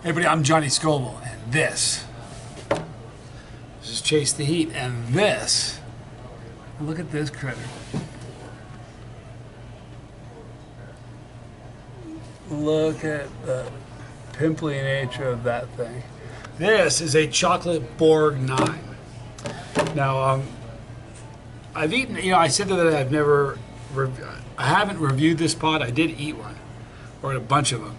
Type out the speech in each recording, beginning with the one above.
Hey everybody, I'm Johnny Scoble, and this is Chase the Heat, and this, look at this critter. Look at the pimply nature of that thing. This is a chocolate Borg 9. Now, I've eaten, I said that I haven't reviewed this pod. I did eat one, or a bunch of them.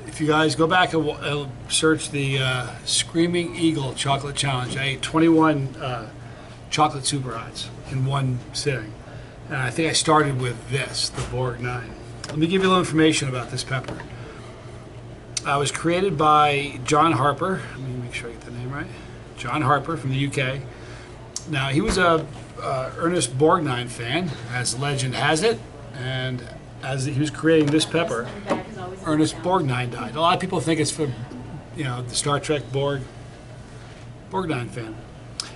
If you guys go back and search the Screaming Eagle Chocolate Challenge, I ate 21 chocolate super hots in one sitting. And I think I started with this, the Borg 9. Let me give you a little information about this pepper. It was created by John Harper. Let me make sure I get the name right. John Harper from the UK. Now, he was a Ernest Borgnine fan, as legend has it, and as he was creating this pepper, Ernest Borgnine died. A lot of people think it's for, the Star Trek Borgnine fan.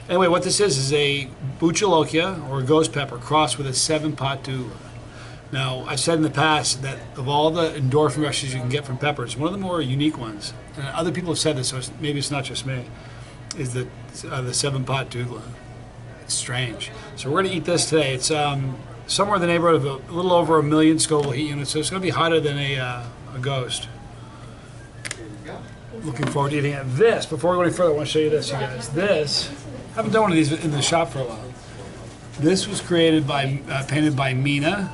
Anyway, what this is a buchalokia, or a ghost pepper, crossed with a 7-pot doula. Now, I've said in the past that of all the endorphin rushes you can get from peppers, one of the more unique ones, and other people have said this, so maybe it's not just me, is the 7-pot doula. It's strange. So we're going to eat this today. It's somewhere in the neighborhood of a little over 1 million Scoville heat units, so it's going to be hotter than a ghost. Looking forward to eating it. This, before we go any further, I want to show you this, you guys. This, I haven't done one of these in the shop for a while. This was created by, painted by Mina,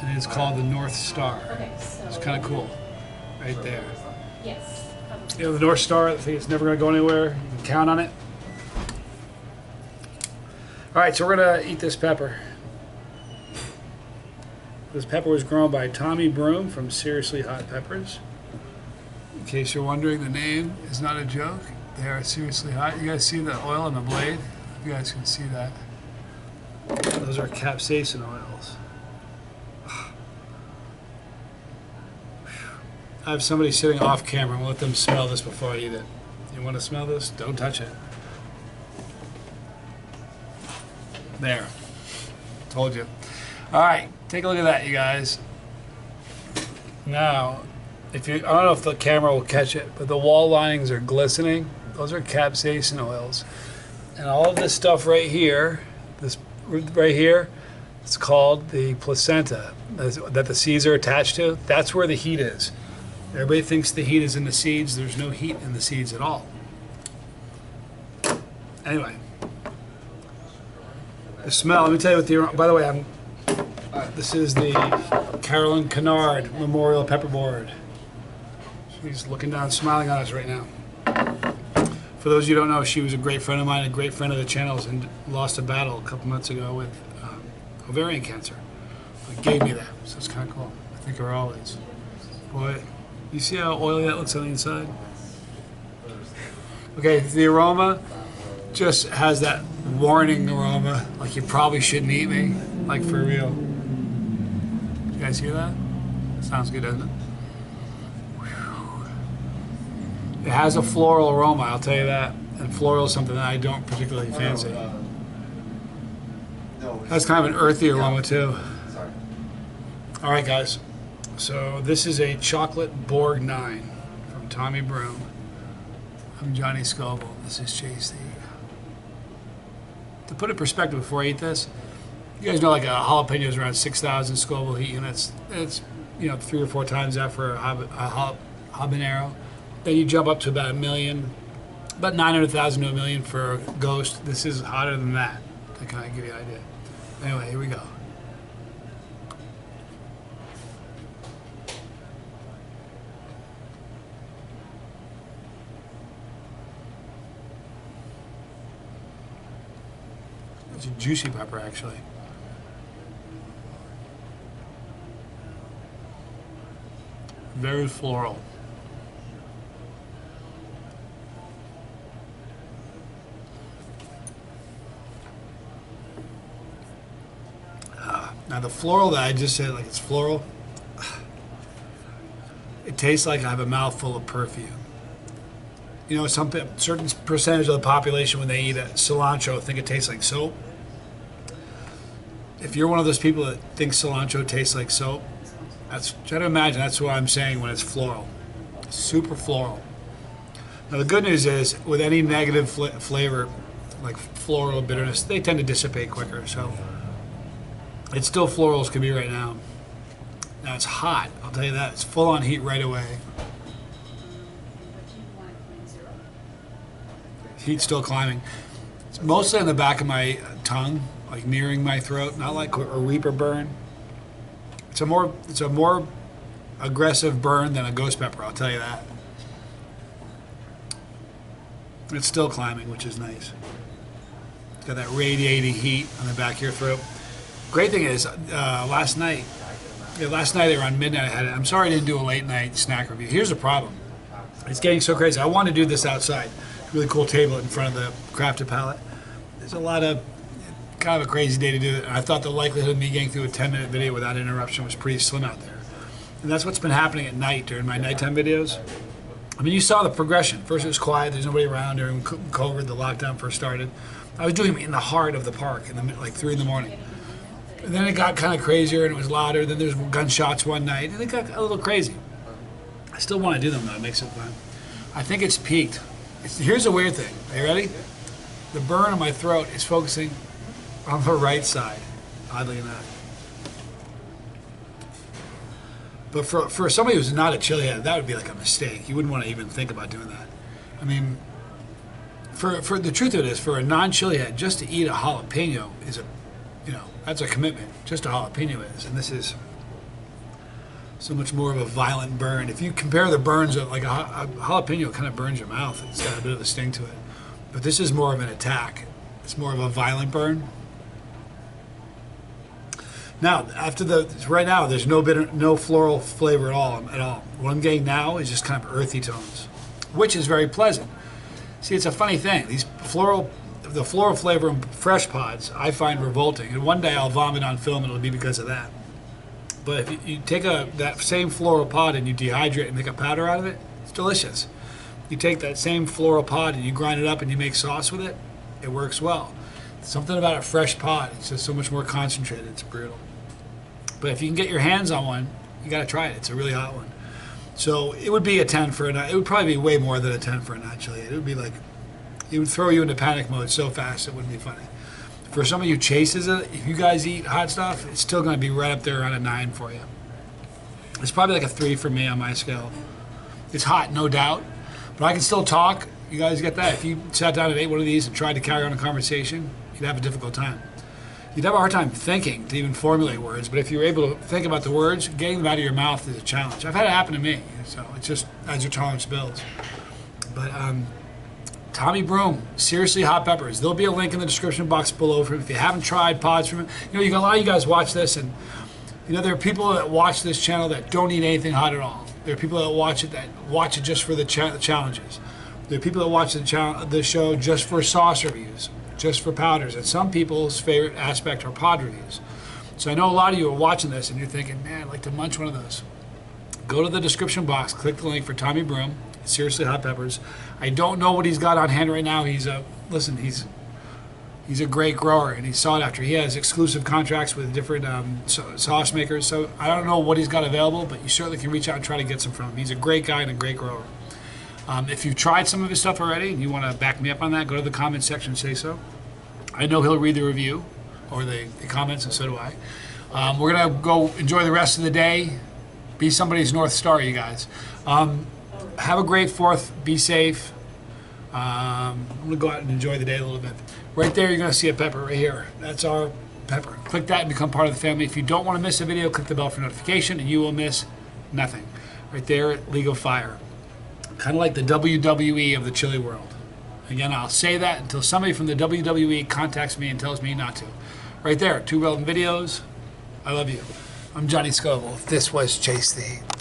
and it's called the North Star. It's kind of cool, right there. The North Star, I think it's never going to go anywhere. You can count on it. All right, so we're going to eat this pepper. This pepper was grown by Tommy Broom from Seriously Hot Peppers. In case you're wondering, the name is not a joke. They are seriously hot. You guys see the oil on the blade? You guys can see that. Those are capsaicin oils. I have somebody sitting off camera. I'm going to let them smell this before I eat it. You want to smell this? Don't touch it. There. Told you. All right. Take a look at that, you guys. Now, I don't know if the camera will catch it, but the wall linings are glistening. Those are capsaicin oils. And all of this stuff right here, it's called the placenta that the seeds are attached to. That's where the heat is. Everybody thinks the heat is in the seeds. There's no heat in the seeds at all. Anyway, the smell, let me tell you what the, by the way, this is the Carolyn Kennard Memorial Pepperboard. She's looking down, smiling on us right now. For those of you who don't know, she was a great friend of mine, a great friend of the channel's, and lost a battle a couple months ago with ovarian cancer. It gave me that, so it's kind of cool. I think her always. Boy, you see how oily that looks on the inside? Okay, the aroma just has that warning aroma, like you probably shouldn't eat me, like for real. You guys hear that? Sounds good, doesn't it? It has a floral aroma, I'll tell you that. And floral is something that I don't particularly fancy. It has kind of an earthy aroma too. All right, guys. So this is a chocolate Borg 9 from Tommy Broom. I'm Johnny Scoble. This is Chase the Heat. To put it in perspective before I eat this, you guys know like a jalapeno is around 6,000 Scoville heat units. It's 3 or 4 times that for a habanero. Then you jump up to about 1 million, about 900,000 to 1 million for a ghost. This is hotter than that, to kind of give you an idea. Anyway, here we go. It's a juicy pepper, actually. Very floral. Now the floral that I just said, like it's floral, it tastes like I have a mouthful of perfume. Some certain percentage of the population when they eat cilantro think it tastes like soap. If you're one of those people that thinks cilantro tastes like soap, try to imagine that's what I'm saying when it's floral. Super floral. Now the good news is, with any negative flavor, like floral bitterness, they tend to dissipate quicker. So it's still floral as can be right now. Now it's hot, I'll tell you that. It's full on heat right away. Heat's still climbing. It's mostly on the back of my tongue, like nearing my throat, not like a reaper burn. It's a more aggressive burn than a ghost pepper, I'll tell you that. It's still climbing, which is nice. It's got that radiating heat on the back of your throat. Great thing is, last night around midnight, I'm sorry I didn't do a late night snack review. Here's the problem. It's getting so crazy. I want to do this outside. Really cool table in front of the crafted palette. There's a lot of, kind of a crazy day to do it. And I thought the likelihood of me getting through a 10-minute video without interruption was pretty slim out there. And that's what's been happening at night during my nighttime videos. I mean, you saw the progression. First it was quiet, there's nobody around during COVID, the lockdown first started. I was doing it in the heart of the park, like 3 in the morning. And then it got kind of crazier and it was louder. Then there's gunshots one night and it got a little crazy. I still want to do them though, it makes it fun. I think it's peaked. Here's a weird thing. Are you ready? The burn on my throat is focusing on the right side, oddly enough. But for somebody who's not a chili head, that would be like a mistake. You wouldn't want to even think about doing that. I mean, for the truth of it is, for a non-chili head, just to eat a jalapeno is that's a commitment. Just a jalapeno is, and this is so much more of a violent burn. If you compare the burns of like a jalapeno, kind of burns your mouth. It's got a bit of a sting to it, but this is more of an attack. It's more of a violent burn. Now, right now, there's no floral flavor at all. What I'm getting now is just kind of earthy tones, which is very pleasant. See, it's a funny thing. The floral flavor in fresh pods I find revolting, and one day I'll vomit on film, and it'll be because of that. But if you take that same floral pod and you dehydrate and make a powder out of it, it's delicious. You take that same floral pod and you grind it up and you make sauce with it, it works well. Something about a fresh pod, it's just so much more concentrated, it's brutal. But if you can get your hands on one, you gotta try it. It's a really hot one. So it would be a 10 for a night. It would probably be way more than a 10 for a night chili. It would be like, it would throw you into panic mode so fast it wouldn't be funny. For somebody who chases it, if you guys eat hot stuff, it's still gonna be right up there around a 9 for you. It's probably like a 3 for me on my scale. It's hot, no doubt, but I can still talk. You guys get that? If you sat down and ate one of these and tried to carry on a conversation, you'd have a difficult time. You'd have a hard time thinking to even formulate words, but if you're able to think about the words, getting them out of your mouth is a challenge. I've had it happen to me, so it's just as your tolerance builds. But Tommy Broom, seriously hot peppers. There'll be a link in the description box below for him. If you haven't tried pods from him, you got a lot of you guys watch this, and there are people that watch this channel that don't eat anything hot at all. There are people that watch it just for the challenges. There are people that watch the show just for sauce reviews, just for powders, and some people's favorite aspect are pod reviews. So I know a lot of you are watching this and you're thinking, man, I'd like to munch one of those. Go to the description box, click the link for Tommy Broom, seriously hot peppers. I don't know what he's got on hand right now. He's a great grower and he's sought after. He has exclusive contracts with different sauce makers. So I don't know what he's got available, but you certainly can reach out and try to get some from him. He's a great guy and a great grower. If you've tried some of his stuff already and you want to back me up on that, go to the comments section and say so. I know he'll read the review or the comments, and so do I. We're going to go enjoy the rest of the day. Be somebody's North Star, you guys. Have a great 4th. Be safe. I'm going to go out and enjoy the day a little bit. Right there, you're going to see a pepper right here. That's our pepper. Click that and become part of the family. If you don't want to miss a video, click the bell for notification, and you will miss nothing. Right there at League of Fire. Kind of like the WWE of the chili world. Again, I'll say that until somebody from the WWE contacts me and tells me not to. Right there, 2 relevant videos. I love you. I'm Johnny Scoville. This was Chase the Heat.